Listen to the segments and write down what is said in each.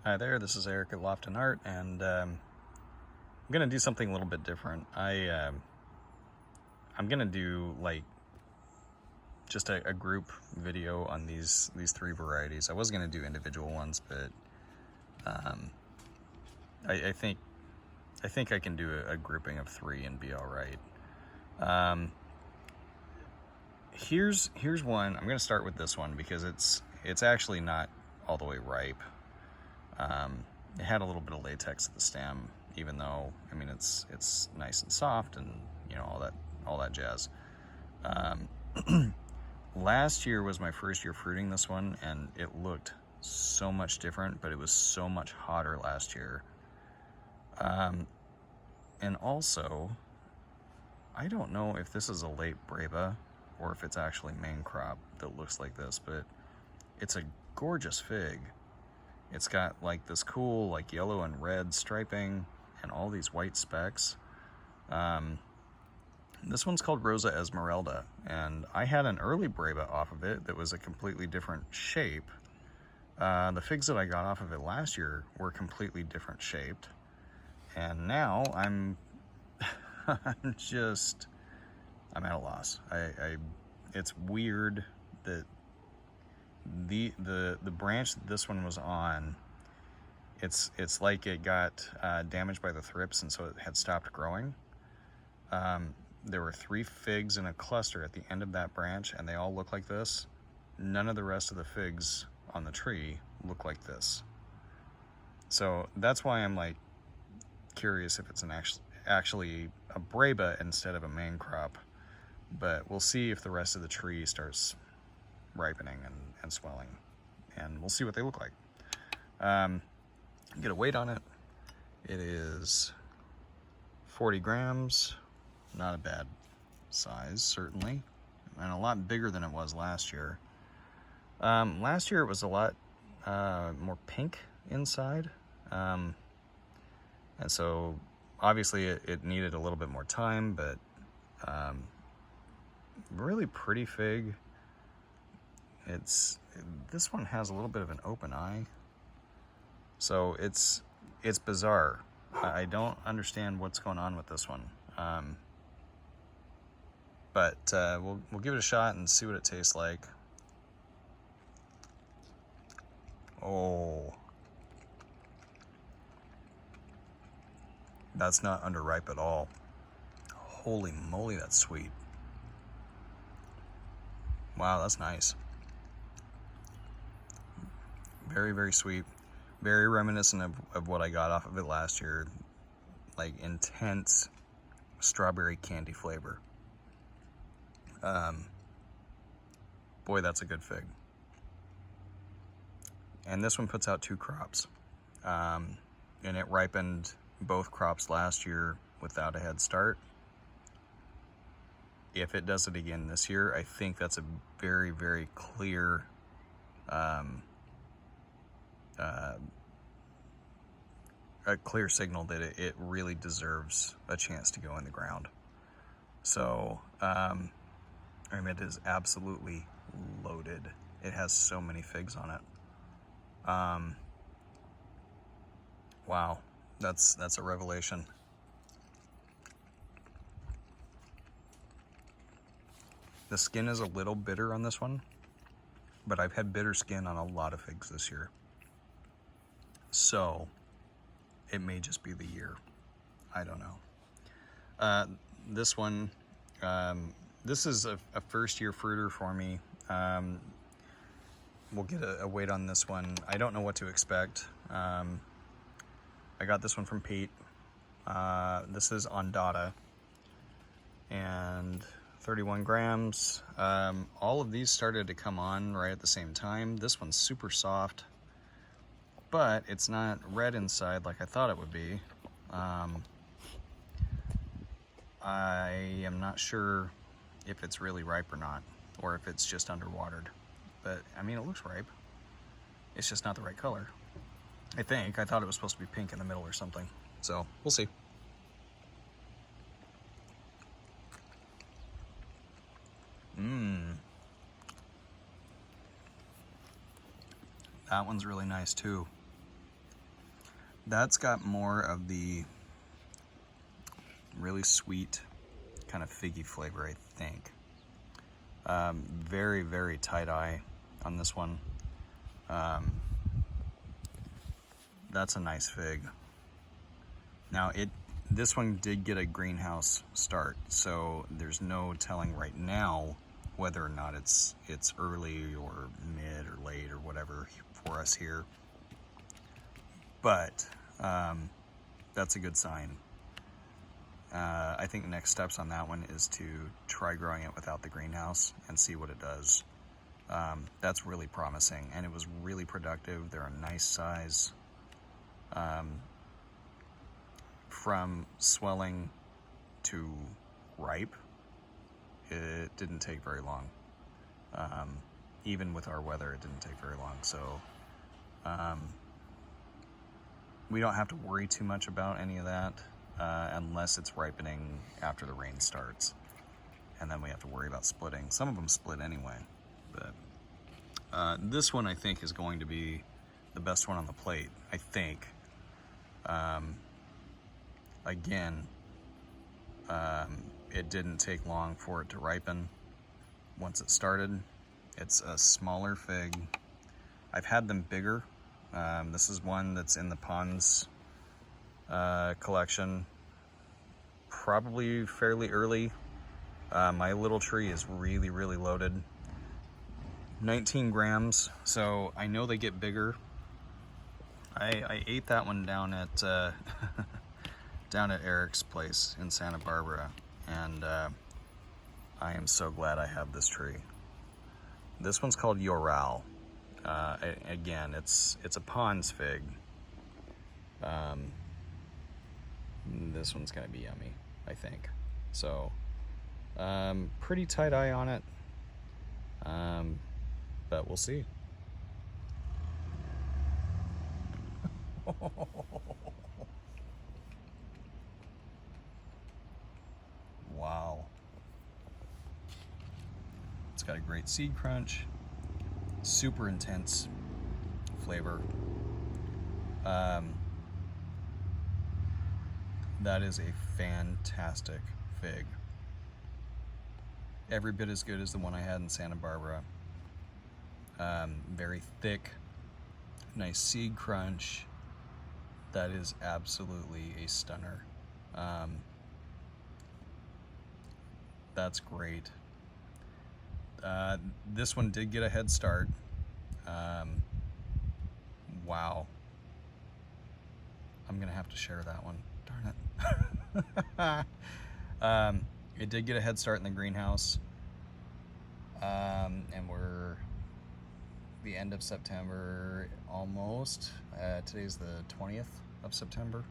Hi there, this is Eric at Loft and Art, and I'm gonna do something a little bit different. I'm gonna do like just a group video on these three varieties. I was gonna do individual ones, but I think I can do a grouping of three and be all right. Here's one. I'm gonna start with this one because it's actually not all the way ripe. It had a little bit of latex at the stem, even though, I mean, it's nice and soft and, you know, all that jazz. Last year was my first year fruiting this one, and it looked so much different, but it was so much hotter last year. And also, I don't know if this is a late Breva or if it's actually main crop that looks like this, but it's a gorgeous fig. It's got like this cool like yellow and red striping and all these white specks. This one's called Rosa Esmeralda, and I had an early Breva off of it that was a completely different shape. The figs that I got off of it last year were completely different shaped, and now I'm I'm at a loss. It's weird that the branch that this one was on, it's like it got damaged by the thrips, and so it had stopped growing. There were 3 figs in a cluster at the end of that branch, and they all look like this. None of the rest of the figs on the tree look like this. So that's why I'm like curious if it's actually a Breva instead of a main crop. But we'll see if the rest of the tree starts ripening and swelling, and we'll see what they look like. Get a weight on it. It is 40 grams. Not a bad size, certainly, and a lot bigger than it was last year. Last year it was a lot more pink inside, and so obviously it needed a little bit more time, but really pretty fig. This one has a little bit of an open eye, so it's bizarre. I don't understand what's going on with this one, but we'll give it a shot and see what it tastes like. Oh, that's not underripe at all. Holy moly, that's sweet. Wow, that's nice. Very, very sweet. Very reminiscent of what I got off of it last year. Like intense strawberry candy flavor. Boy, that's a good fig. And this one puts out 2 crops. And it ripened both crops last year without a head start. If it does it again this year, I think that's a very, very clear a clear signal that it really deserves a chance to go in the ground. So, I mean, it is absolutely loaded. It has so many figs on it. Wow, that's a revelation. The skin is a little bitter on this one, but I've had bitter skin on a lot of figs this year. So it may just be the year. I don't know. This one, this is a first year fruiter for me. We'll get a weight on this one. I don't know what to expect. I got this one from Pete. This is Ondata, and 31 grams. All of these started to come on right at the same time. This one's super soft, but it's not red inside like I thought it would be. I am not sure if it's really ripe or not, or if it's just underwatered. But I mean, it looks ripe. It's just not the right color. I think. I thought it was supposed to be pink in the middle or something. So we'll see. That one's really nice too. That's got more of the really sweet kind of figgy flavor, I think. Very, very tight eye on this one. That's a nice fig. Now this one did get a greenhouse start, so there's no telling right now whether or not it's early or mid or late or whatever for us here. But that's a good sign. I think the next steps on that one is to try growing it without the greenhouse and see what it does. That's really promising, and it was really productive. They're a nice size. From swelling to ripe, it didn't take very long. Even with our weather, it didn't take very long. So we don't have to worry too much about any of that unless it's ripening after the rain starts. And then we have to worry about splitting. Some of them split anyway. But this one, I think, is going to be the best one on the plate, I think. Again, it didn't take long for it to ripen. Once it started, it's a smaller fig. I've had them bigger. This is one that's in the Pons collection, probably fairly early. My little tree is really, really loaded. 19 grams, so I know they get bigger. I ate that one down at down at Eric's place in Santa Barbara, and I am so glad I have this tree. This one's called Lloral. Again, it's a Pons fig. This one's gonna be yummy, I think. So, pretty tight eye on it, but we'll see. Wow. It's got a great seed crunch, super intense flavor. That is a fantastic fig. Every bit as good as the one I had in Santa Barbara. Very thick, nice seed crunch. That is absolutely a stunner. That's great. This one did get a head start. Wow. I'm gonna have to share that one. Darn it. It did get a head start in the greenhouse. And we're the end of September almost. Today's the 20th of September.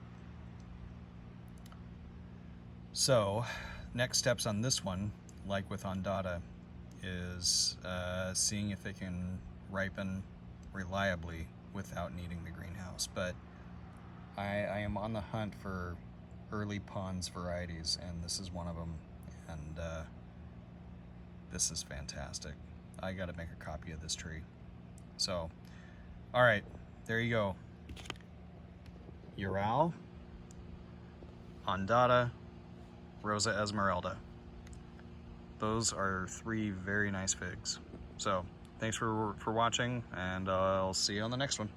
So next steps on this one, like with Ondata, is seeing if they can ripen reliably without needing the greenhouse. But I am on the hunt for early Pons varieties, and this is one of them, and this is fantastic. I gotta make a copy of this tree. So, all right, there you go. Lloral, Ondata, Rosa Esmeralda. Those are 3 very nice figs. So, thanks for watching, and I'll see you on the next one.